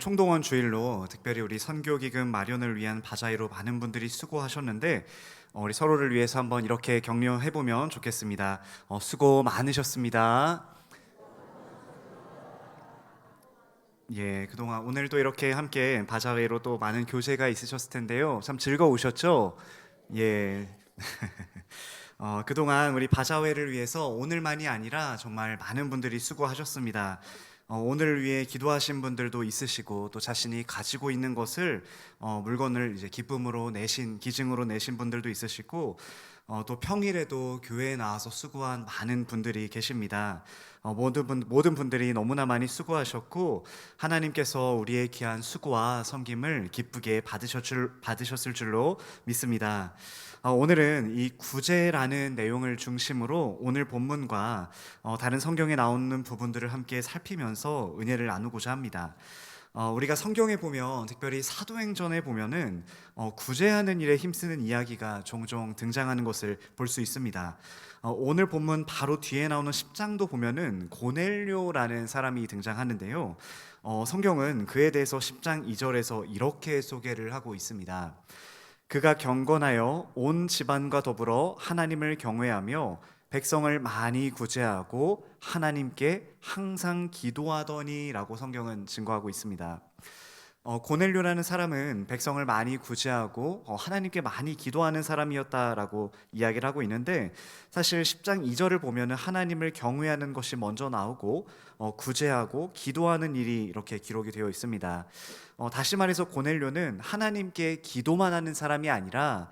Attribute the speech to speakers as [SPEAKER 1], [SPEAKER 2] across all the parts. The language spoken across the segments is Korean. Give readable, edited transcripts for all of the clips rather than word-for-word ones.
[SPEAKER 1] 총동원 주일로 특별히 우리 선교기금 마련을 위한 바자회로 많은 분들이 수고하셨는데 우리 서로를 위해서 한번 이렇게 격려해 보면 좋겠습니다. 수고 많으셨습니다. 예, 그동안 오늘도 이렇게 함께 바자회로 또 많은 교제가 있으셨을 텐데요. 참 즐거우셨죠? 예. 그동안 우리 바자회를 위해서 오늘만이 아니라 정말 많은 분들이 수고하셨습니다. 오늘을 위해 기도하신 분들도 있으시고 또 자신이 가지고 있는 것을 물건을 이제 기쁨으로 내신 기증으로 내신 분들도 있으시고 또 평일에도 교회에 나와서 수고한 많은 분들이 계십니다. 모든 분들이 너무나 많이 수고하셨고 하나님께서 우리의 귀한 수고와 섬김을 기쁘게 받으셨을 줄로 믿습니다. 오늘은 이 구제라는 내용을 중심으로 오늘 본문과 다른 성경에 나오는 부분들을 함께 살피면서 은혜를 나누고자 합니다. 우리가 성경에 보면 특별히 사도행전에 보면은 구제하는 일에 힘쓰는 이야기가 종종 등장하는 것을 볼 수 있습니다. 오늘 본문 바로 뒤에 나오는 10장도 보면은 고넬료라는 사람이 등장하는데요. 성경은 그에 대해서 10장 2절에서 이렇게 소개를 하고 있습니다. 그가 경건하여 온 집안과 더불어 하나님을 경외하며 백성을 많이 구제하고 하나님께 항상 기도하더니라고 성경은 증거하고 있습니다. 고넬료라는 사람은 백성을 많이 구제하고 하나님께 많이 기도하는 사람이었다라고 이야기를 하고 있는데 사실 10장 2절을 보면은 하나님을 경외하는 것이 먼저 나오고 구제하고 기도하는 일이 이렇게 기록이 되어 있습니다. 다시 말해서 고넬료는 하나님께 기도만 하는 사람이 아니라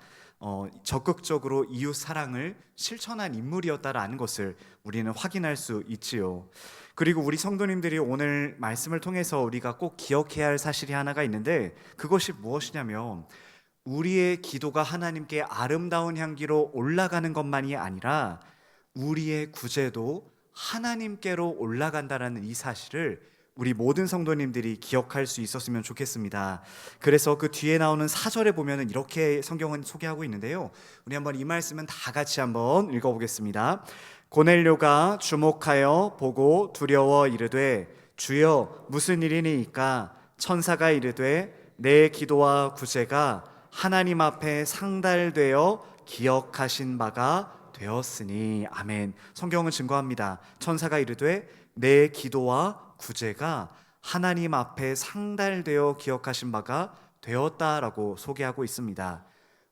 [SPEAKER 1] 적극적으로 이웃 사랑을 실천한 인물이었다라는 것을 우리는 확인할 수 있지요. 그리고 우리 성도님들이 오늘 말씀을 통해서 우리가 꼭 기억해야 할 사실이 하나가 있는데 그것이 무엇이냐면 우리의 기도가 하나님께 아름다운 향기로 올라가는 것만이 아니라 우리의 구제도 하나님께로 올라간다라는 이 사실을 우리 모든 성도님들이 기억할 수 있었으면 좋겠습니다. 그래서 그 뒤에 나오는 4절에 보면은 이렇게 성경은 소개하고 있는데요. 우리 한번 이 말씀은 다 같이 한번 읽어보겠습니다. 고넬료가 주목하여 보고 두려워 이르되 주여 무슨 일이니이까 천사가 이르되 내 기도와 구제가 하나님 앞에 상달되어 기억하신 바가 되었으니 아멘. 성경은 증거합니다. 천사가 이르되 내 기도와 구제가 하나님 앞에 상달되어 기억하신 바가 되었다라고 소개하고 있습니다.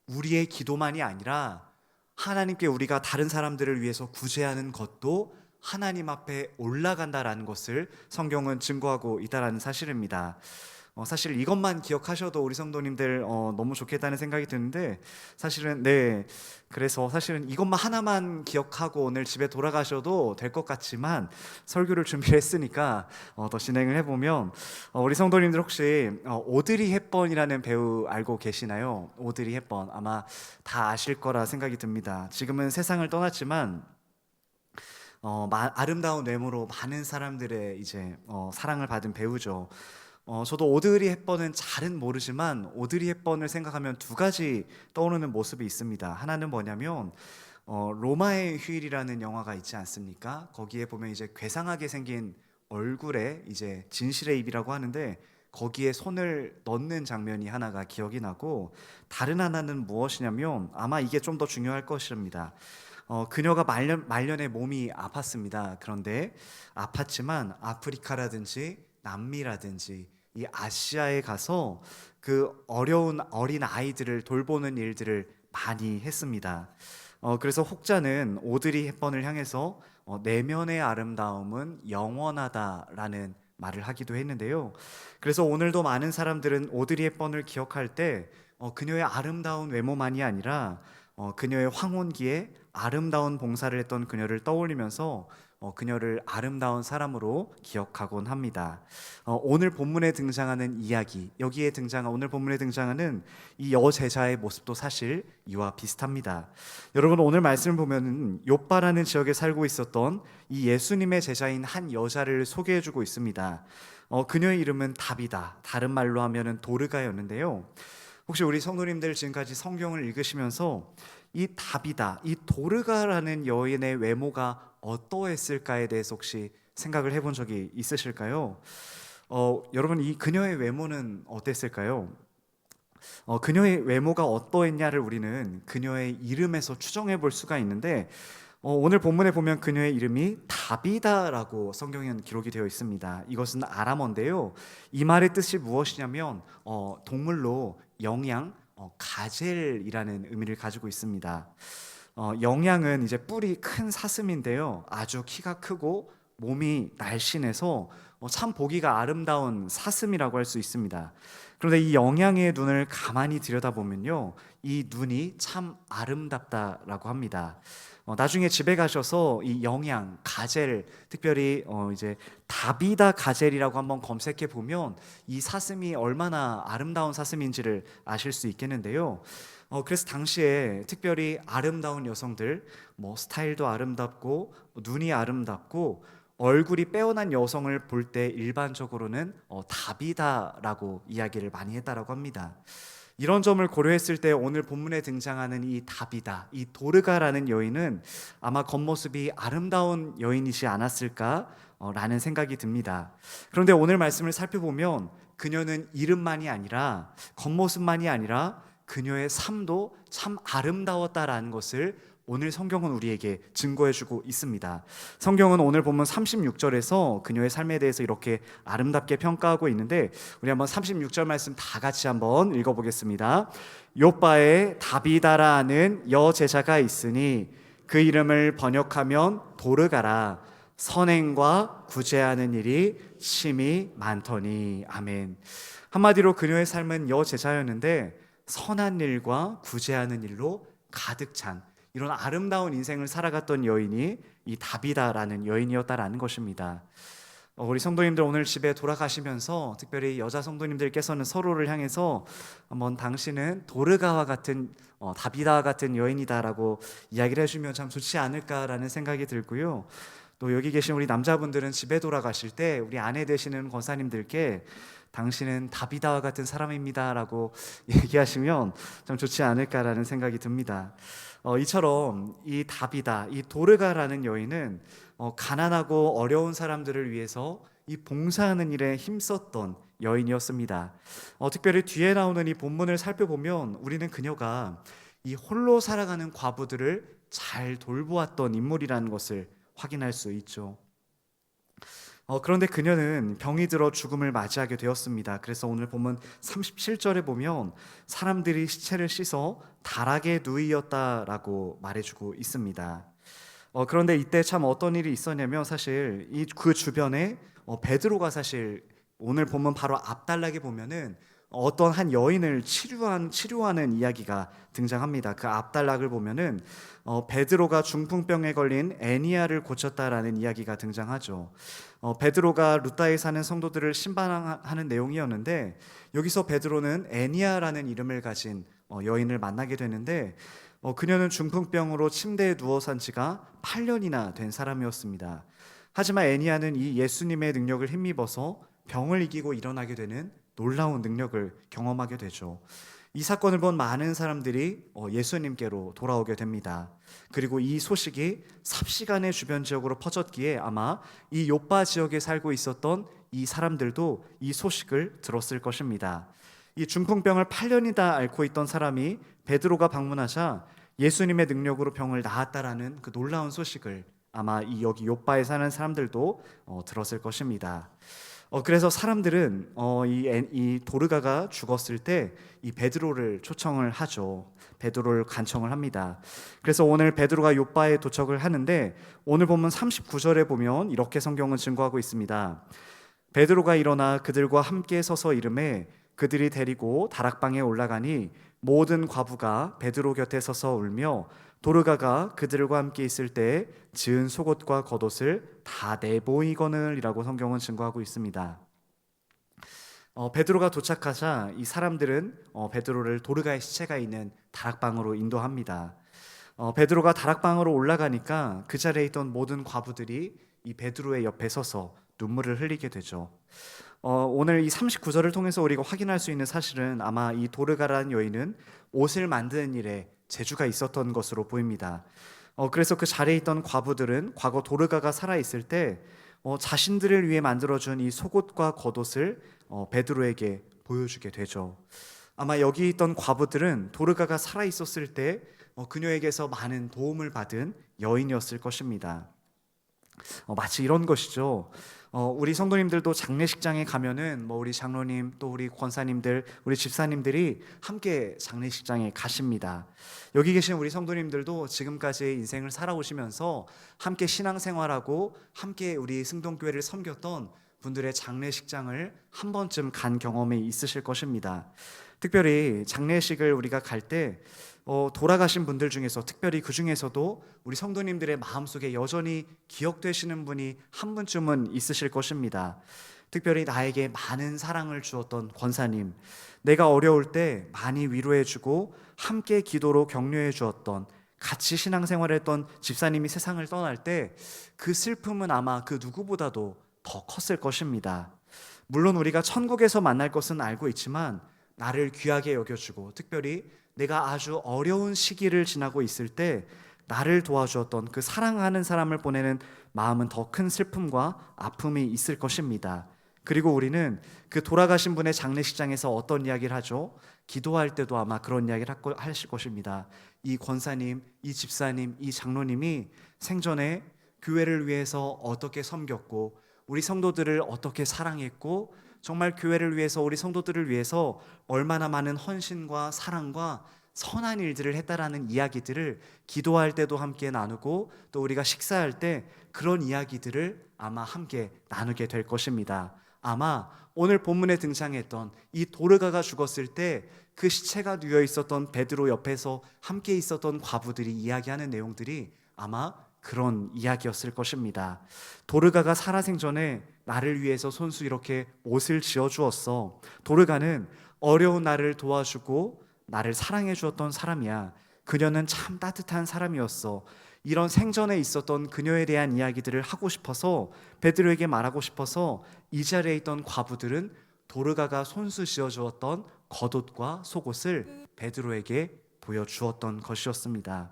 [SPEAKER 1] 우리의 기도만이 아니라 하나님께 우리가 다른 사람들을 위해서 구제하는 것도 하나님 앞에 올라간다라는 것을 성경은 증거하고 있다라는 사실입니다. 사실 이것만 기억하셔도 우리 성도님들 너무 좋겠다는 생각이 드는데 사실은 그래서 사실은 이것만 하나만 기억하고 오늘 집에 돌아가셔도 될 것 같지만 설교를 준비를 했으니까 더 진행을 해보면 우리 성도님들 혹시 오드리 헵번이라는 배우 알고 계시나요? 오드리 헵번 아마 다 아실 거라 생각이 듭니다. 지금은 세상을 떠났지만 아름다운 외모로 많은 사람들의 이제 사랑을 받은 배우죠. 저도 오드리 헵번은 잘은 모르지만 오드리 헵번을 생각하면 두 가지 떠오르는 모습이 있습니다. 하나는 뭐냐면 로마의 휴일이라는 영화가 있지 않습니까? 거기에 보면 이제 괴상하게 생긴 얼굴에 이제 진실의 입이라고 하는데 거기에 손을 넣는 장면이 하나가 기억이 나고 다른 하나는 무엇이냐면 아마 이게 좀 더 중요할 것입니다. 그녀가 말년에 몸이 아팠습니다. 그런데 아팠지만 아프리카라든지 남미라든지 이 아시아에 가서 그 어려운 어린 아이들을 돌보는 일들을 많이 했습니다. 그래서 혹자는 오드리 헵번을 향해서 내면의 아름다움은 영원하다라는 말을 하기도 했는데요. 그래서 오늘도 많은 사람들은 오드리 헵번을 기억할 때 그녀의 아름다운 외모만이 아니라 그녀의 황혼기에 아름다운 봉사를 했던 그녀를 떠올리면서 그녀를 아름다운 사람으로 기억하곤 합니다. 오늘 본문에 등장하는 이야기, 오늘 본문에 등장하는 이 여제자의 모습도 사실 이와 비슷합니다. 여러분 오늘 말씀을 보면 욥바라는 지역에 살고 있었던 이 예수님의 제자인 한 여자를 소개해주고 있습니다. 그녀의 이름은 다비다, 다른 말로 하면은 도르가였는데요. 혹시 우리 성도님들 지금까지 성경을 읽으시면서 이 다비다, 이 도르가라는 여인의 외모가 어떠했을까에 대해서 혹시 생각을 해본 적이 있으실까요? 여러분 이 그녀의 외모는 어땠을까요? 그녀의 외모가 어떠했냐를 우리는 그녀의 이름에서 추정해 볼 수가 있는데 오늘 본문에 보면 그녀의 이름이 다비다라고 성경에는 기록이 되어 있습니다. 이것은 아람어인데요. 이 말의 뜻이 무엇이냐면 동물로 영양, 가젤이라는 의미를 가지고 있습니다. 영양은 이제 뿔이 큰 사슴인데요. 아주 키가 크고 몸이 날씬해서 참 보기가 아름다운 사슴이라고 할 수 있습니다. 그런데 이 영양의 눈을 가만히 들여다보면요, 이 눈이 참 아름답다라고 합니다. 나중에 집에 가셔서 이 영양, 가젤, 특별히 이제 다비다 가젤이라고 한번 검색해 보면 이 사슴이 얼마나 아름다운 사슴인지를 아실 수 있겠는데요. 그래서 당시에 특별히 아름다운 여성들, 뭐 스타일도 아름답고 눈이 아름답고 얼굴이 빼어난 여성을 볼 때 일반적으로는 다비다라고 이야기를 많이 했다라고 합니다. 이런 점을 고려했을 때 오늘 본문에 등장하는 이 다비다, 이 도르가라는 여인은 아마 겉모습이 아름다운 여인이지 않았을까 라는 생각이 듭니다. 그런데 오늘 말씀을 살펴보면 그녀는 이름만이 아니라 겉모습만이 아니라 그녀의 삶도 참 아름다웠다라는 것을 오늘 성경은 우리에게 증거해주고 있습니다. 성경은 오늘 본문 36절에서 그녀의 삶에 대해서 이렇게 아름답게 평가하고 있는데 우리 한번 36절 말씀 다 같이 한번 읽어보겠습니다. 요바에 다비다라는 여제자가 있으니 그 이름을 번역하면 도르가라. 선행과 구제하는 일이 심히 많더니. 아멘. 한마디로 그녀의 삶은 여제자였는데 선한 일과 구제하는 일로 가득 찬 이런 아름다운 인생을 살아갔던 여인이 이 다비다라는 여인이었다라는 것입니다. 우리 성도님들 오늘 집에 돌아가시면서 특별히 여자 성도님들께서는 서로를 향해서 한번 당신은 도르가와 같은 다비다와 같은 여인이다라고 이야기를 해주면 참 좋지 않을까라는 생각이 들고요. 또 여기 계신 우리 남자분들은 집에 돌아가실 때 우리 아내 되시는 권사님들께 당신은 다비다와 같은 사람입니다라고 얘기하시면 참 좋지 않을까라는 생각이 듭니다. 이처럼 이 다비다, 이 도르가라는 여인은 가난하고 어려운 사람들을 위해서 이 봉사하는 일에 힘썼던 여인이었습니다. 특별히 뒤에 나오는 이 본문을 살펴보면 우리는 그녀가 이 홀로 살아가는 과부들을 잘 돌보았던 인물이라는 것을 확인할 수 있죠. 그런데 그녀는 병이 들어 죽음을 맞이하게 되었습니다. 그래서 오늘 본문 37절에 보면 사람들이 시체를 씻어 다락에 누이었다라고 말해주고 있습니다. 그런데 이때 참 어떤 일이 있었냐면 사실 그 주변에 베드로가 사실 오늘 본문 바로 앞단락에 보면은 어떤 한 여인을 치료하는 이야기가 등장합니다. 그 앞단락을 보면은 베드로가 중풍병에 걸린 애니아를 고쳤다라는 이야기가 등장하죠. 베드로가 루다에 사는 성도들을 심판하는 내용이었는데 여기서 베드로는 애니아라는 이름을 가진 여인을 만나게 되는데 그녀는 중풍병으로 침대에 누워 산 지가 8년이나 된 사람이었습니다. 하지만 애니아는 이 예수님의 능력을 힘입어서 병을 이기고 일어나게 되는 놀라운 능력을 경험하게 되죠. 이 사건을 본 많은 사람들이 예수님께로 돌아오게 됩니다. 그리고 이 소식이 삽시간의 주변 지역으로 퍼졌기에 아마 이 요빠 지역에 살고 있었던 이 사람들도 이 소식을 들었을 것입니다. 이 중풍병을 8년이나 앓고 있던 사람이 베드로가 방문하자 예수님의 능력으로 병을 나았다라는 그 놀라운 소식을 아마 여기 요빠에 사는 사람들도 들었을 것입니다. 그래서 사람들은 이 도르가가 죽었을 때 이 베드로를 초청을 하죠. 베드로를 간청을 합니다. 그래서 오늘 베드로가 요빠에 도착을 하는데 오늘 보면 39절에 보면 이렇게 성경은 증거하고 있습니다. 베드로가 일어나 그들과 함께 서서 이르매 그들이 데리고 다락방에 올라가니 모든 과부가 베드로 곁에 서서 울며 도르가가 그들과 함께 있을 때 지은 속옷과 겉옷을 다 내보이거늘이라고 성경은 증거하고 있습니다. 베드로가 도착하자 이 사람들은 베드로를 도르가의 시체가 있는 다락방으로 인도합니다. 베드로가 다락방으로 올라가니까 그 자리에 있던 모든 과부들이 이 베드로의 옆에 서서 눈물을 흘리게 되죠. 오늘 이 39절을 통해서 우리가 확인할 수 있는 사실은 아마 이 도르가라는 여인은 옷을 만드는 일에 재주가 있었던 것으로 보입니다. 그래서 그 자리에 있던 과부들은 과거 도르가가 살아있을 때 자신들을 위해 만들어준 이 속옷과 겉옷을 베드로에게 보여주게 되죠. 아마 여기 있던 과부들은 도르가가 살아 있었을 때 그녀에게서 많은 도움을 받은 여인이었을 것입니다. 마치 이런 것이죠. 우리 성도님들도 장례식장에 가면은 우리 장로님 또 우리 권사님들 우리 집사님들이 함께 장례식장에 가십니다. 여기 계신 우리 성도님들도 지금까지의 인생을 살아오시면서 함께 신앙생활하고 함께 우리 승동교회를 섬겼던 분들의 장례식장을 한 번쯤 간 경험이 있으실 것입니다. 특별히 장례식을 우리가 갈 때 돌아가신 분들 중에서 특별히 그 중에서도 우리 성도님들의 마음속에 여전히 기억되시는 분이 한 분쯤은 있으실 것입니다. 특별히 나에게 많은 사랑을 주었던 권사님, 내가 어려울 때 많이 위로해주고 함께 기도로 격려해 주었던, 같이 신앙생활을 했던 집사님이 세상을 떠날 때 그 슬픔은 아마 그 누구보다도 더 컸을 것입니다. 물론 우리가 천국에서 만날 것은 알고 있지만 나를 귀하게 여겨주고 특별히 내가 아주 어려운 시기를 지나고 있을 때 나를 도와주었던 그 사랑하는 사람을 보내는 마음은 더 큰 슬픔과 아픔이 있을 것입니다. 그리고 우리는 그 돌아가신 분의 장례식장에서 어떤 이야기를 하죠? 기도할 때도 아마 그런 이야기를 하실 것입니다. 이 권사님, 이 집사님, 이 장로님이 생전에 교회를 위해서 어떻게 섬겼고 우리 성도들을 어떻게 사랑했고 정말 교회를 위해서 우리 성도들을 위해서 얼마나 많은 헌신과 사랑과 선한 일들을 했다라는 이야기들을 기도할 때도 함께 나누고 또 우리가 식사할 때 그런 이야기들을 아마 함께 나누게 될 것입니다. 아마 오늘 본문에 등장했던 이 도르가가 죽었을 때 그 시체가 누워 있었던 베드로 옆에서 함께 있었던 과부들이 이야기하는 내용들이 아마 그런 이야기였을 것입니다. 도르가가 살아생전에 나를 위해서 손수 이렇게 옷을 지어주었어. 도르가는 어려운 나를 도와주고 나를 사랑해 주었던 사람이야. 그녀는 참 따뜻한 사람이었어. 이런 생전에 있었던 그녀에 대한 이야기들을 하고 싶어서 베드로에게 말하고 싶어서 이 자리에 있던 과부들은 도르가가 손수 지어주었던 겉옷과 속옷을 베드로에게 보여주었던 것이었습니다.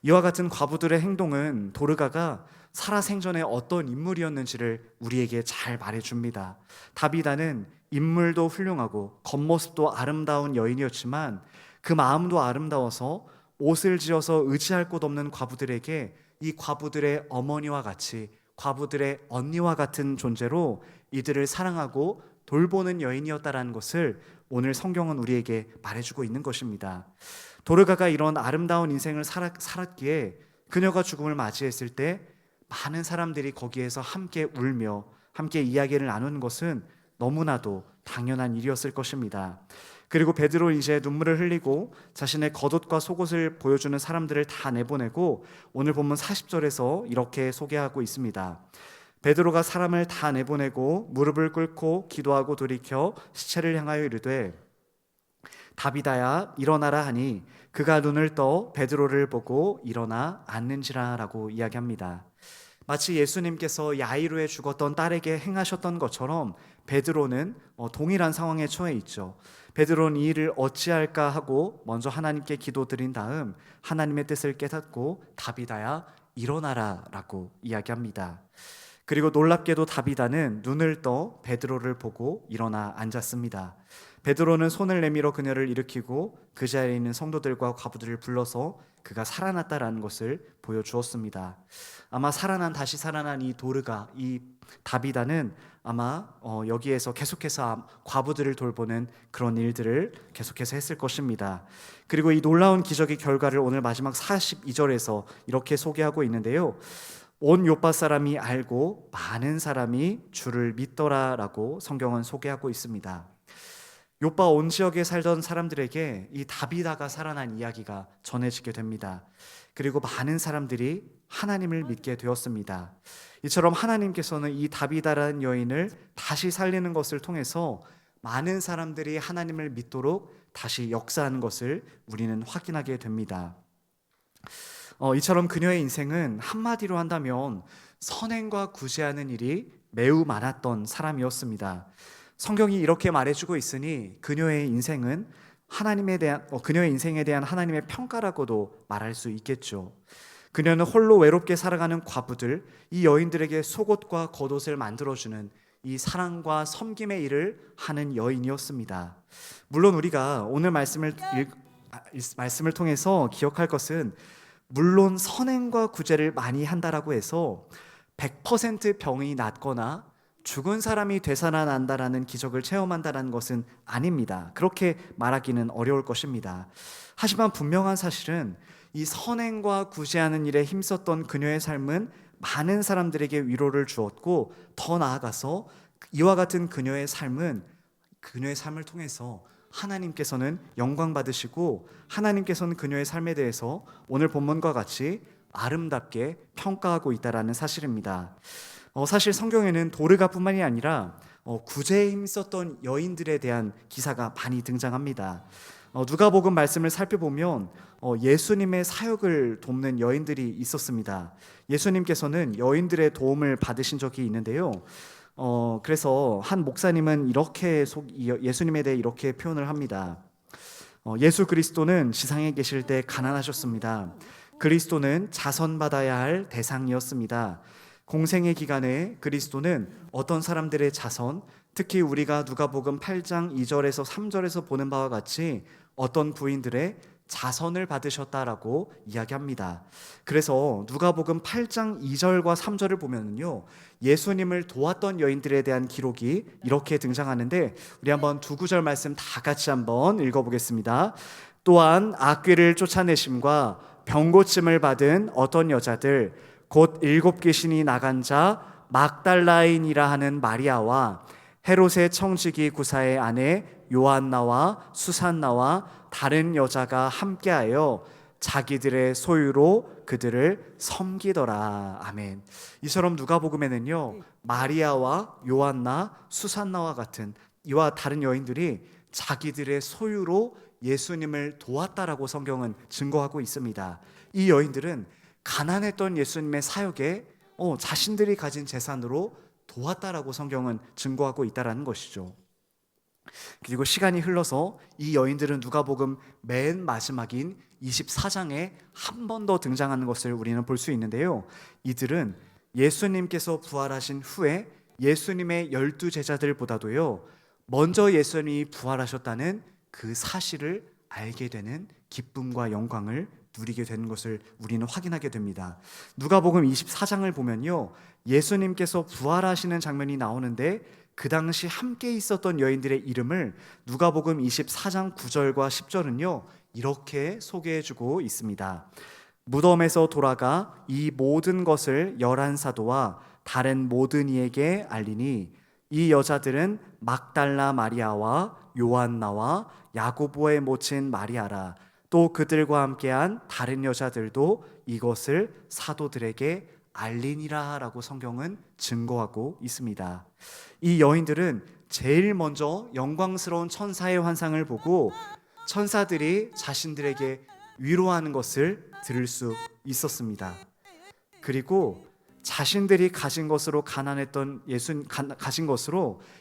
[SPEAKER 1] 이와 같은 과부들의 행동은 도르가가 살아생전에 어떤 인물이었는지를 우리에게 잘 말해줍니다. 다비다는 인물도 훌륭하고 겉모습도 아름다운 여인이었지만 그 마음도 아름다워서 옷을 지어서 의지할 곳 없는 과부들에게 이 과부들의 어머니와 같이 과부들의 언니와 같은 존재로 이들을 사랑하고 돌보는 여인이었다라는 것을 오늘 성경은 우리에게 말해주고 있는 것입니다. 도르가가 이런 아름다운 인생을 살았기에 그녀가 죽음을 맞이했을 때 많은 사람들이 거기에서 함께 울며 함께 이야기를 나누는 것은 너무나도 당연한 일이었을 것입니다. 그리고 베드로 이제 눈물을 흘리고 자신의 겉옷과 속옷을 보여주는 사람들을 다 내보내고 오늘 본문 40절에서 이렇게 소개하고 있습니다. 베드로가 사람을 다 내보내고 무릎을 꿇고 기도하고 돌이켜 시체를 향하여 이르되 다비다야 일어나라 하니 그가 눈을 떠 베드로를 보고 일어나 앉는지라 라고 이야기합니다. 마치 예수님께서 야이로에 죽었던 딸에게 행하셨던 것처럼 베드로는 동일한 상황에 처해 있죠. 베드로는 이 일을 어찌할까 하고 먼저 하나님께 기도드린 다음 하나님의 뜻을 깨닫고 다비다야 일어나라 라고 이야기합니다. 그리고 놀랍게도 다비다는 눈을 떠 베드로를 보고 일어나 앉았습니다. 베드로는 손을 내밀어 그녀를 일으키고 그 자리에 있는 성도들과 과부들을 불러서 그가 살아났다라는 것을 보여주었습니다. 아마 다시 살아난 이 도르가, 이 다비다는 아마 여기에서 계속해서 과부들을 돌보는 그런 일들을 계속해서 했을 것입니다. 그리고 이 놀라운 기적의 결과를 오늘 마지막 42절에서 이렇게 소개하고 있는데요. 온 요파 사람이 알고 많은 사람이 주를 믿더라라고 성경은 소개하고 있습니다. 요파 온 지역에 살던 사람들에게 이 다비다가 살아난 이야기가 전해지게 됩니다. 그리고 많은 사람들이 하나님을 믿게 되었습니다. 이처럼 하나님께서는 이 다비다라는 여인을 다시 살리는 것을 통해서 많은 사람들이 하나님을 믿도록 다시 역사하는 것을 우리는 확인하게 됩니다. 이처럼 그녀의 인생은 한마디로 한다면 선행과 구제하는 일이 매우 많았던 사람이었습니다. 성경이 이렇게 말해주고 있으니 그녀의 인생에 대한 하나님의 평가라고도 말할 수 있겠죠. 그녀는 홀로 외롭게 살아가는 과부들, 이 여인들에게 속옷과 겉옷을 만들어주는 이 사랑과 섬김의 일을 하는 여인이었습니다. 물론 우리가 오늘 말씀을 통해서 기억할 것은, 물론 선행과 구제를 많이 한다라고 해서 100% 병이 낫거나 죽은 사람이 되살아난다라는 기적을 체험한다라는 것은 아닙니다. 그렇게 말하기는 어려울 것입니다. 하지만 분명한 사실은 이 선행과 구제하는 일에 힘썼던 그녀의 삶은 많은 사람들에게 위로를 주었고, 더 나아가서 이와 같은 그녀의 삶을 통해서 하나님께서는 영광 받으시고, 하나님께서는 그녀의 삶에 대해서 오늘 본문과 같이 아름답게 평가하고 있다라는 사실입니다. 사실 성경에는 도르가뿐만이 아니라 구제에 힘썼던 여인들에 대한 기사가 많이 등장합니다. 누가복음 말씀을 살펴보면 예수님의 사역을 돕는 여인들이 있었습니다. 예수님께서는 여인들의 도움을 받으신 적이 있는데요. 그래서 한 목사님은 이렇게 예수님에 대해 이렇게 표현을 합니다. 예수 그리스도는 지상에 계실 때 가난하셨습니다. 그리스도는 자선받아야 할 대상이었습니다. 공생의 기간에 그리스도는 어떤 사람들의 자선, 특히 우리가 누가복음 8장 2절에서 3절에서 보는 바와 같이 어떤 부인들의 자선을 받으셨다라고 이야기합니다. 그래서 누가복음 8장 2절과 3절을 보면요, 예수님을 도왔던 여인들에 대한 기록이 이렇게 등장하는데, 우리 한번 두 구절 말씀 다 같이 한번 읽어보겠습니다. 또한 악귀를 쫓아내심과 병고침을 받은 어떤 여자들, 곧 7 귀신이 나간 자 막달라인이라 하는 마리아와 헤롯의 청지기 구사의 아내 요한나와 수산나와 다른 여자가 함께하여 자기들의 소유로 그들을 섬기더라. 아멘. 이처럼 누가복음에는요, 마리아와 요한나, 수산나와 같은 이와 다른 여인들이 자기들의 소유로 예수님을 도왔다라고 성경은 증거하고 있습니다. 이 여인들은 가난했던 예수님의 사역에 자신들이 가진 재산으로 도왔다라고 성경은 증거하고 있다라는 것이죠. 그리고 시간이 흘러서 이 여인들은 누가복음 맨 마지막인 24장에 한 번 더 등장하는 것을 우리는 볼 수 있는데요. 이들은 예수님께서 부활하신 후에 예수님의 12 제자들보다도요, 먼저 예수님이 부활하셨다는 그 사실을 알게 되는 기쁨과 영광을 누리게 되는 것을 우리는 확인하게 됩니다. 누가복음 24장을 보면요, 예수님께서 부활하시는 장면이 나오는데, 그 당시 함께 있었던 여인들의 이름을 누가복음 24장 9절과 10절은요 이렇게 소개해주고 있습니다. 무덤에서 돌아가 이 모든 것을 11사도와 다른 모든 이에게 알리니, 이 여자들은 막달라 마리아와 요한나와 야고보의 모친 마리아라. 또 그들과 함께한 다른 여자들도 이것을 사도들에게 알리니라 라고 성경은 증거하고 있습니다. 이 여인들은 제일 먼저 영광스러운 천사의 환상을 보고 천사들이 자신들에게 위로하는 것을 들을 수 있었습니다. 그리고 자신들이 가진 것으로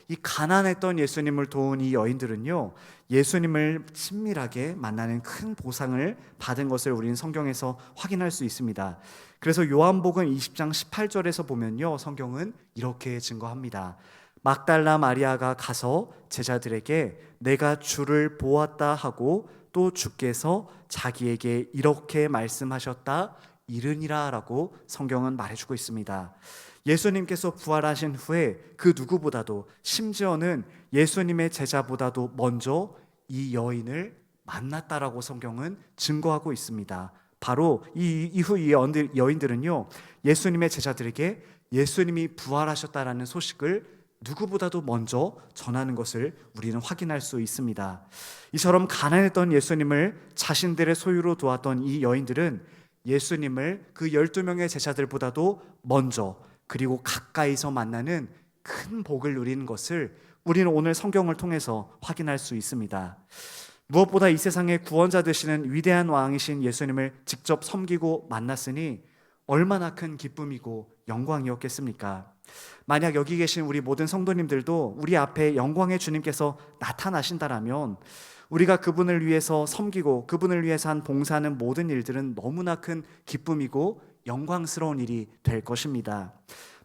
[SPEAKER 1] 이 가난했던 예수님을 도운 이 여인들은요, 예수님을 친밀하게 만나는 큰 보상을 받은 것을 우리는 성경에서 확인할 수 있습니다. 그래서 요한복음 20장 18절에서 보면요, 성경은 이렇게 증거합니다. 막달라 마리아가 가서 제자들에게 내가 주를 보았다 하고 또 주께서 자기에게 이렇게 말씀하셨다 이르니라 라고 성경은 말해주고 있습니다. 예수님께서 부활하신 후에 그 누구보다도, 심지어는 예수님의 제자보다도 먼저 이 여인을 만났다라고 성경은 증거하고 있습니다. 바로 이후 이 여인들은요, 예수님의 제자들에게 예수님이 부활하셨다라는 소식을 누구보다도 먼저 전하는 것을 우리는 확인할 수 있습니다. 이처럼 가난했던 예수님을 자신들의 소유로 도왔던 이 여인들은 예수님을 그 12명의 제자들보다도 먼저, 그리고 가까이서 만나는 큰 복을 누리는 것을 우리는 오늘 성경을 통해서 확인할 수 있습니다. 무엇보다 이 세상의 구원자 되시는 위대한 왕이신 예수님을 직접 섬기고 만났으니 얼마나 큰 기쁨이고 영광이었겠습니까? 만약 여기 계신 우리 모든 성도님들도 우리 앞에 영광의 주님께서 나타나신다라면 우리가 그분을 위해서 섬기고 그분을 위해서 한 봉사하는 모든 일들은 너무나 큰 기쁨이고 영광스러운 일이 될 것입니다.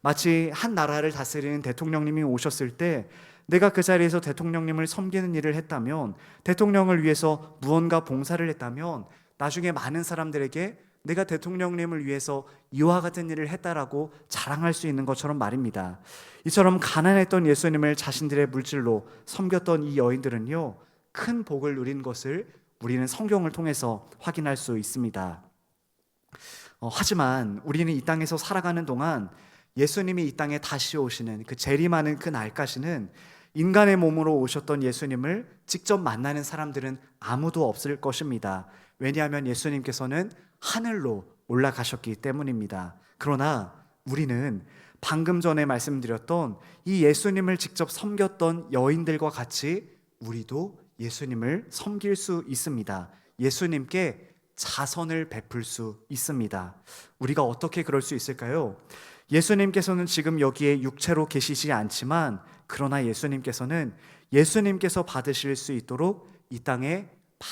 [SPEAKER 1] 마치 한 나라를 다스리는 대통령님이 오셨을 때 내가 그 자리에서 대통령님을 섬기는 일을 했다면, 대통령을 위해서 무언가 봉사를 했다면 나중에 많은 사람들에게 내가 대통령님을 위해서 이와 같은 일을 했다라고 자랑할 수 있는 것처럼 말입니다. 이처럼 가난했던 예수님을 자신들의 물질로 섬겼던 이 여인들은요, 큰 복을 누린 것을 우리는 성경을 통해서 확인할 수 있습니다. 하지만 우리는 이 땅에서 살아가는 동안 예수님이 이 땅에 다시 오시는 그 재림하는 그 날까지는 인간의 몸으로 오셨던 예수님을 직접 만나는 사람들은 아무도 없을 것입니다. 왜냐하면 예수님께서는 하늘로 올라가셨기 때문입니다. 그러나 우리는 방금 전에 말씀드렸던 이 예수님을 직접 섬겼던 여인들과 같이 우리도 예수님을 섬길 수 있습니다. 예수님께 자선을 베풀 수 있습니다. 우리가 어떻게 그럴 수 있을까요? 예수님께서는 지금 여기에 육체로 계시지 않지만, 그러나 예수님께서 받으실 수 있도록 이 땅에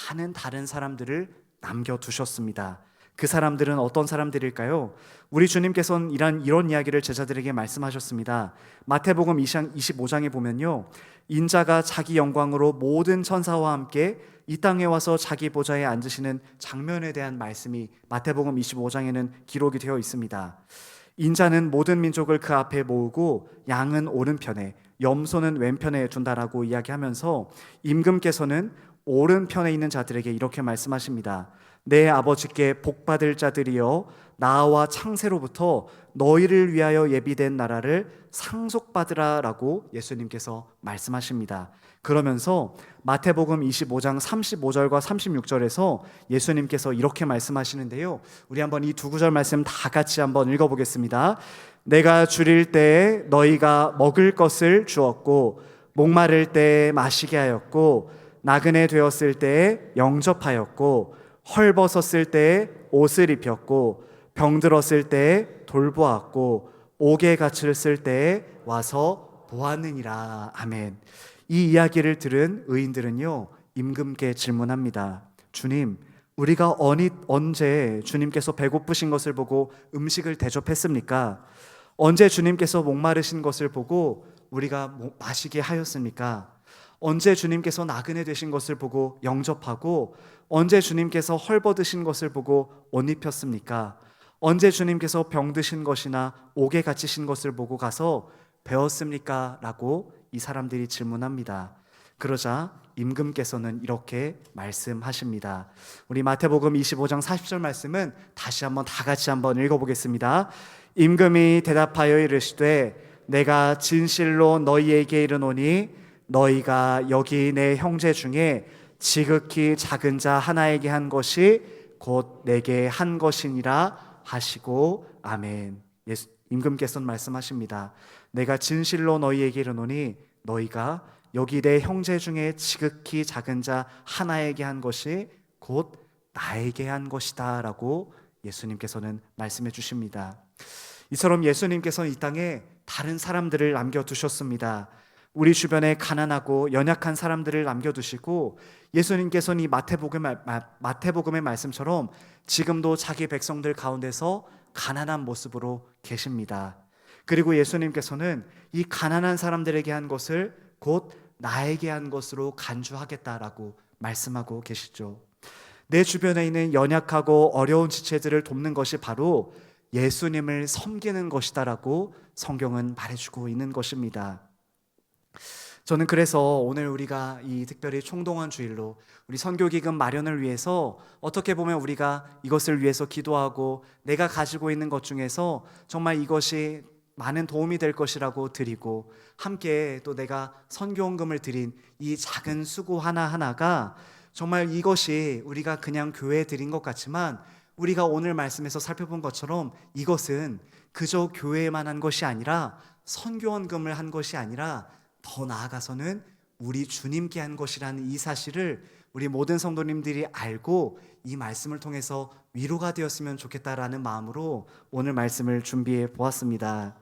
[SPEAKER 1] 많은 다른 사람들을 남겨두셨습니다. 그 사람들은 어떤 사람들일까요? 우리 주님께서는 이런 이야기를 제자들에게 말씀하셨습니다. 마태복음 25장에 보면요, 인자가 자기 영광으로 모든 천사와 함께 이 땅에 와서 자기 보좌에 앉으시는 장면에 대한 말씀이 마태복음 25장에는 기록이 되어 있습니다. 인자는 모든 민족을 그 앞에 모으고 양은 오른편에, 염소는 왼편에 둔다라고 이야기하면서 임금께서는 오른편에 있는 자들에게 이렇게 말씀하십니다. 내 아버지께 복받을 자들이여, 나와 창세로부터 너희를 위하여 예비된 나라를 상속받으라 라고 예수님께서 말씀하십니다. 그러면서 마태복음 25장 35절과 36절에서 예수님께서 이렇게 말씀하시는데요, 우리 한번 이 두 구절 말씀 다 같이 한번 읽어보겠습니다. 내가 줄일 때에 너희가 먹을 것을 주었고, 목마를 때에 마시게 하였고, 나그네 되었을 때에 영접하였고, 헐벗었을 때에 옷을 입혔고, 병들었을 때에 돌보았고, 옥에 갇혔을 때에 와서 보았느니라. 아멘. 이 이야기를 들은 의인들은요, 임금께 질문합니다. 주님, 우리가 언제 주님께서 배고프신 것을 보고 음식을 대접했습니까? 언제 주님께서 목마르신 것을 보고 우리가 마시게 하였습니까? 언제 주님께서 나그네 되신 것을 보고 영접하고, 언제 주님께서 헐벗으신 것을 보고 옷 입혔습니까? 언제 주님께서 병드신 것이나 옥에 갇히신 것을 보고 가서 배웠습니까? 라고 이 사람들이 질문합니다. 그러자 임금께서는 이렇게 말씀하십니다. 우리 마태복음 25장 40절 말씀은 다시 한번 다 같이 한번 읽어보겠습니다. 임금이 대답하여 이르시되 내가 진실로 너희에게 이르노니 너희가 여기 내 형제 중에 지극히 작은 자 하나에게 한 것이 곧 내게 한 것이니라 하시고 아멘. 임금께서는 말씀하십니다. 내가 진실로 너희에게 이르노니 너희가 여기 내 형제 중에 지극히 작은 자 하나에게 한 것이 곧 나에게 한 것이다 라고 예수님께서는 말씀해 주십니다. 이처럼 예수님께서는 이 땅에 다른 사람들을 남겨두셨습니다. 우리 주변에 가난하고 연약한 사람들을 남겨두시고, 예수님께서는 이 마태복음의 말씀처럼 지금도 자기 백성들 가운데서 가난한 모습으로 계십니다. 그리고 예수님께서는 이 가난한 사람들에게 한 것을 곧 나에게 한 것으로 간주하겠다라고 말씀하고 계시죠. 내 주변에 있는 연약하고 어려운 지체들을 돕는 것이 바로 예수님을 섬기는 것이다라고 성경은 말해주고 있는 것입니다. 저는 그래서 오늘 우리가 이 특별히 총동원 주일로 우리 선교기금 마련을 위해서 어떻게 보면 우리가 이것을 위해서 기도하고 내가 가지고 있는 것 중에서 정말 이것이 많은 도움이 될 것이라고 드리고, 함께 또 내가 선교원금을 드린 이 작은 수고 하나하나가 정말 이것이 우리가 그냥 교회에 드린 것 같지만, 우리가 오늘 말씀에서 살펴본 것처럼 이것은 그저 교회에만 한 것이 아니라, 선교원금을 한 것이 아니라 더 나아가서는 우리 주님께 한 것이라는 이 사실을 우리 모든 성도님들이 알고 이 말씀을 통해서 위로가 되었으면 좋겠다라는 마음으로 오늘 말씀을 준비해 보았습니다.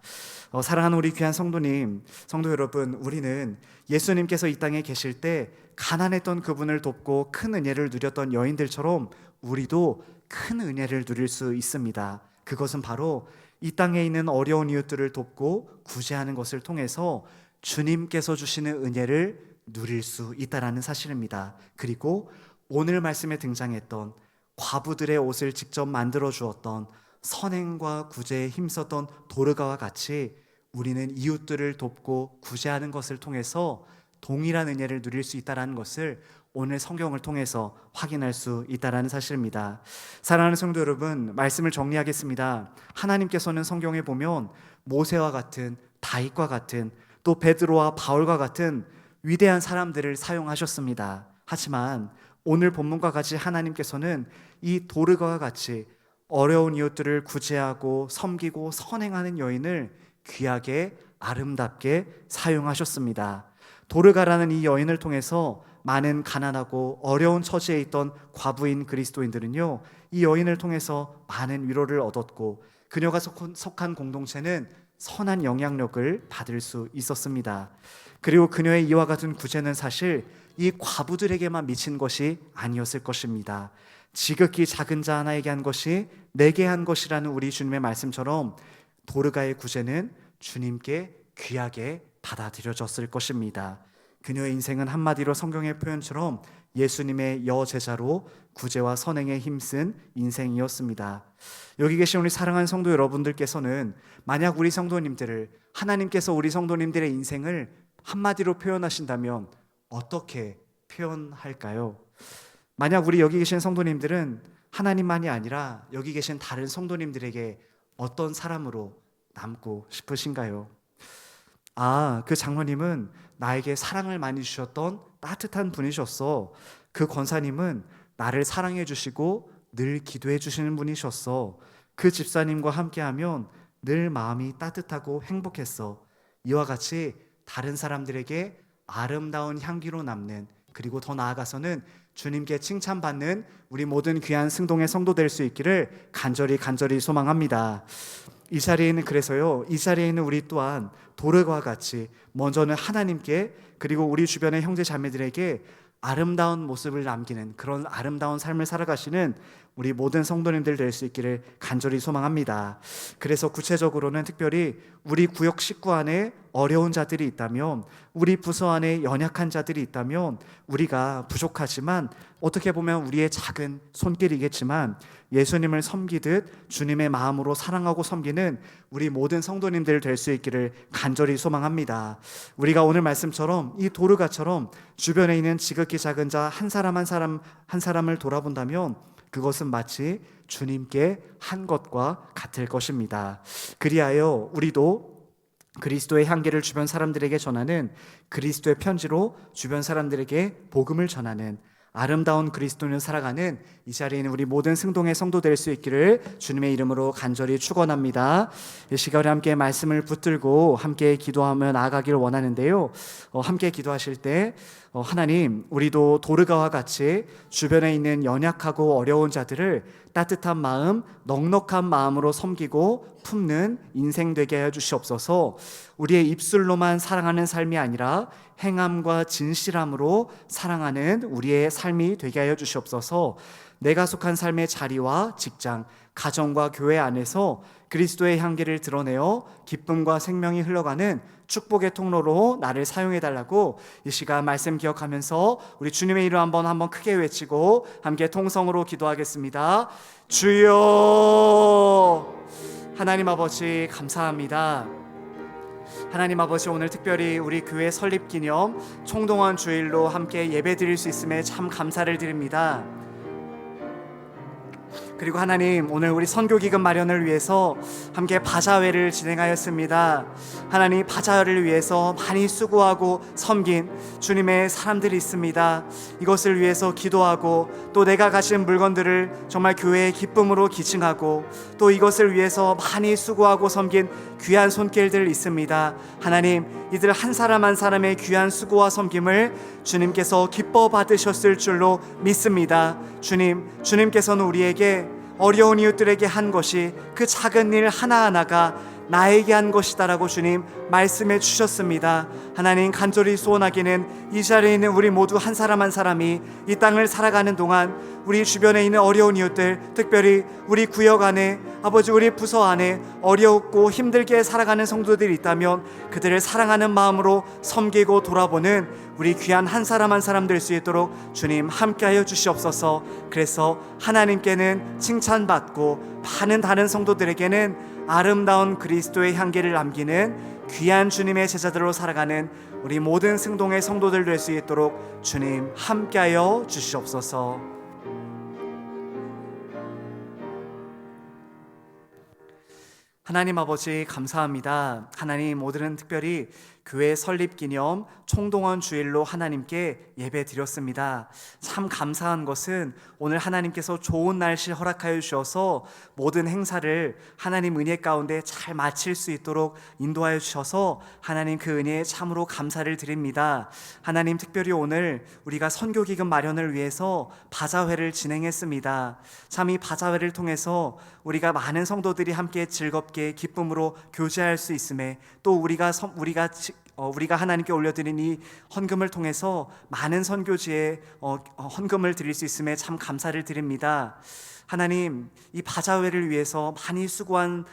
[SPEAKER 1] 사랑하는 우리 귀한 성도님, 성도 여러분, 우리는 예수님께서 이 땅에 계실 때 가난했던 그분을 돕고 큰 은혜를 누렸던 여인들처럼 우리도 큰 은혜를 누릴 수 있습니다. 그것은 바로 이 땅에 있는 어려운 이웃들을 돕고 구제하는 것을 통해서 주님께서 주시는 은혜를 누릴 수 있다는 사실입니다. 그리고 오늘 말씀에 등장했던 과부들의 옷을 직접 만들어 주었던 선행과 구제에 힘썼던 도르가와 같이 우리는 이웃들을 돕고 구제하는 것을 통해서 동일한 은혜를 누릴 수 있다는 것을 오늘 성경을 통해서 확인할 수 있다는 사실입니다. 사랑하는 성도 여러분, 말씀을 정리하겠습니다. 하나님께서는 성경에 보면 모세와 같은, 다윗과 같은, 또 베드로와 바울과 같은 위대한 사람들을 사용하셨습니다. 하지만 오늘 본문과 같이 하나님께서는 이 도르가와 같이 어려운 이웃들을 구제하고 섬기고 선행하는 여인을 귀하게 아름답게 사용하셨습니다. 도르가라는 이 여인을 통해서 많은 가난하고 어려운 처지에 있던 과부인 그리스도인들은요, 이 여인을 통해서 많은 위로를 얻었고 그녀가 속한 공동체는 선한 영향력을 받을 수 있었습니다. 그리고 그녀의 이와 같은 구제는 사실 이 과부들에게만 미친 것이 아니었을 것입니다. 지극히 작은 자 하나에게 한 것이 내게 한 것이라는 우리 주님의 말씀처럼 도르가의 구제는 주님께 귀하게 받아들여졌을 것입니다. 그녀의 인생은 한마디로 성경의 표현처럼 예수님의 여제자로 구제와 선행에 힘쓴 인생이었습니다. 여기 계신 우리 사랑하는 성도 여러분들께서는 만약 우리 성도님들을, 하나님께서 우리 성도님들의 인생을 한마디로 표현하신다면 어떻게 표현할까요? 만약 우리 여기 계신 성도님들은 하나님만이 아니라 여기 계신 다른 성도님들에게 어떤 사람으로 남고 싶으신가요? 그 장로님은 나에게 사랑을 많이 주셨던 따뜻한 분이셨어. 그 권사님은 나를 사랑해 주시고 늘 기도해 주시는 분이셨어. 그 집사님과 함께하면 늘 마음이 따뜻하고 행복했어. 이와 같이 다른 사람들에게 아름다운 향기로 남는, 그리고 더 나아가서는 주님께 칭찬받는 우리 모든 귀한 승동의 성도 될 수 있기를 간절히 소망합니다. 이 자리에 있는 우리 또한 도르가와 같이 먼저는 하나님께, 그리고 우리 주변의 형제 자매들에게 아름다운 모습을 남기는 그런 아름다운 삶을 살아가시는 우리 모든 성도님들 될 수 있기를 간절히 소망합니다. 그래서 구체적으로는 특별히 우리 구역 식구 안에 어려운 자들이 있다면, 우리 부서 안에 연약한 자들이 있다면, 우리가 부족하지만 어떻게 보면 우리의 작은 손길이겠지만 예수님을 섬기듯 주님의 마음으로 사랑하고 섬기는 우리 모든 성도님들 될 수 있기를 간절히 소망합니다. 우리가 오늘 말씀처럼 이 도르가처럼 주변에 있는 지극히 작은 자 한 사람 한 사람을 돌아본다면 그것은 마치 주님께 한 것과 같을 것입니다. 그리하여 우리도 그리스도의 향기를 주변 사람들에게 전하는, 그리스도의 편지로 주변 사람들에게 복음을 전하는 아름다운 그리스도인을 살아가는 이 자리에 있는 우리 모든 승동의 성도 될 수 있기를 주님의 이름으로 간절히 축원합니다. 이 시간에 함께 말씀을 붙들고 함께 기도하며 나아가기를 원하는데요, 함께 기도하실 때 하나님, 우리도 도르가와 같이 주변에 있는 연약하고 어려운 자들을 따뜻한 마음, 넉넉한 마음으로 섬기고 품는 인생 되게 하여 주시옵소서. 우리의 입술로만 사랑하는 삶이 아니라 행함과 진실함으로 사랑하는 우리의 삶이 되게 하여 주시옵소서. 내가 속한 삶의 자리와 직장, 가정과 교회 안에서 그리스도의 향기를 드러내어 기쁨과 생명이 흘러가는 축복의 통로로 나를 사용해 달라고 이 시간 말씀 기억하면서 우리 주님의 이름 한번 크게 외치고 함께 통성으로 기도하겠습니다. 주여. 하나님 아버지 감사합니다. 하나님 아버지, 오늘 특별히 우리 교회 설립 기념 총동원 주일로 함께 예배 드릴 수 있음에 참 감사를 드립니다. 그리고 하나님, 오늘 우리 선교기금 마련을 위해서 함께 바자회를 진행하였습니다. 하나님, 바자회를 위해서 많이 수고하고 섬긴 주님의 사람들이 있습니다. 이것을 위해서 기도하고 또 내가 가진 물건들을 정말 교회의 기쁨으로 기증하고 또 이것을 위해서 많이 수고하고 섬긴 귀한 손길들 있습니다. 하나님, 이들 한 사람 한 사람의 귀한 수고와 섬김을 주님께서 기뻐 받으셨을 줄로 믿습니다. 주님께서는 우리에게 어려운 이웃들에게 한 것이 그 작은 일 하나하나가 나에게 한 것이다라고 주님 말씀해 주셨습니다. 하나님, 간절히 소원하기는 이 자리에 있는 우리 모두 한 사람 한 사람이 이 땅을 살아가는 동안 우리 주변에 있는 어려운 이웃들, 특별히 우리 구역 안에, 아버지 우리 부서 안에 어렵고 힘들게 살아가는 성도들이 있다면 그들을 사랑하는 마음으로 섬기고 돌아보는 우리 귀한 한 사람 한 사람 될 수 있도록 주님 함께하여 주시옵소서. 그래서 하나님께는 칭찬받고 많은 다른 성도들에게는 아름다운 그리스도의 향기를 남기는 귀한 주님의 제자들로 살아가는 우리 모든 승동의 성도들 될 수 있도록 주님 함께하여 주시옵소서. 하나님 아버지, 감사합니다. 하나님, 오늘은 특별히 교회 설립 기념 총동원 주일로 하나님께 예배 드렸습니다. 참 감사한 것은 오늘 하나님께서 좋은 날씨 허락하여 주셔서 모든 행사를 하나님 은혜 가운데 잘 마칠 수 있도록 인도하여 주셔서 하나님 그 은혜에 참으로 감사를 드립니다. 하나님, 특별히 오늘 우리가 선교기금 마련을 위해서 바자회를 진행했습니다. 참 이 바자회를 통해서 우리가 많은 성도들이 함께 즐겁게 기쁨으로 교제할 수 있음에 또 우리가 하나님께 올려드린 이 헌금을 통해서 많은 선교지에 헌금을 드릴 수 있음에 참 감사를 드립니다. 하나님, 이 바자회를 위해서 많이 수고한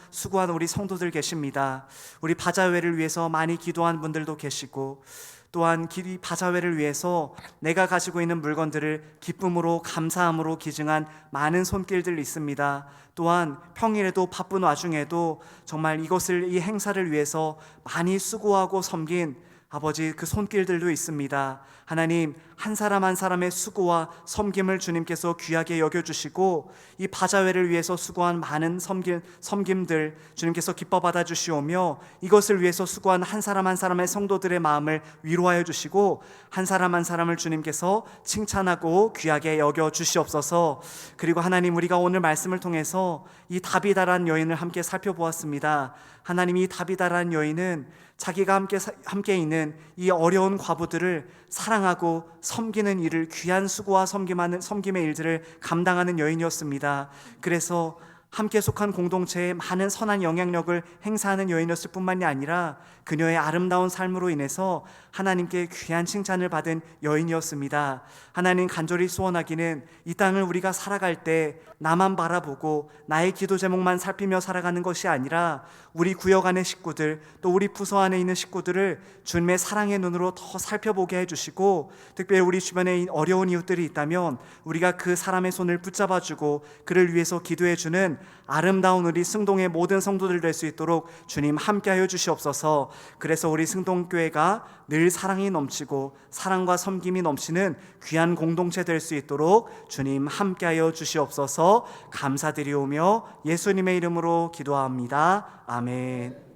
[SPEAKER 1] 우리 성도들 계십니다. 우리 바자회를 위해서 많이 기도한 분들도 계시고 또한 이 바자회를 위해서 내가 가지고 있는 물건들을 기쁨으로 감사함으로 기증한 많은 손길들 있습니다. 또한 평일에도 바쁜 와중에도 정말 이 행사를 위해서 많이 수고하고 섬긴 아버지 그 손길들도 있습니다. 하나님, 한 사람 한 사람의 수고와 섬김을 주님께서 귀하게 여겨주시고 이 바자회를 위해서 수고한 많은 섬김들 주님께서 기뻐 받아주시오며 이것을 위해서 수고한 한 사람 한 사람의 성도들의 마음을 위로하여 주시고 한 사람 한 사람을 주님께서 칭찬하고 귀하게 여겨주시옵소서. 그리고 하나님, 우리가 오늘 말씀을 통해서 이 다비다라는 여인을 함께 살펴보았습니다. 하나님, 이 다비다라는 여인은 자기가 함께 있는 이 어려운 과부들을 사랑하고 섬기는 일을, 귀한 수고와 섬김의 일들을 감당하는 여인이었습니다. 그래서 함께 속한 공동체에 많은 선한 영향력을 행사하는 여인이었을 뿐만이 아니라 그녀의 아름다운 삶으로 인해서 하나님께 귀한 칭찬을 받은 여인이었습니다. 하나님, 간절히 소원하기는 이 땅을 우리가 살아갈 때 나만 바라보고 나의 기도 제목만 살피며 살아가는 것이 아니라 우리 구역 안의 식구들, 또 우리 부서 안에 있는 식구들을 주님의 사랑의 눈으로 더 살펴보게 해주시고 특별히 우리 주변에 어려운 이웃들이 있다면 우리가 그 사람의 손을 붙잡아주고 그를 위해서 기도해주는 아름다운 우리 승동의 모든 성도들 될 수 있도록 주님 함께하여 주시옵소서. 그래서 우리 승동교회가 늘 사랑이 넘치고 사랑과 섬김이 넘치는 귀한 공동체 될 수 있도록 주님 함께하여 주시옵소서. 감사드리오며 예수님의 이름으로 기도합니다. 아멘.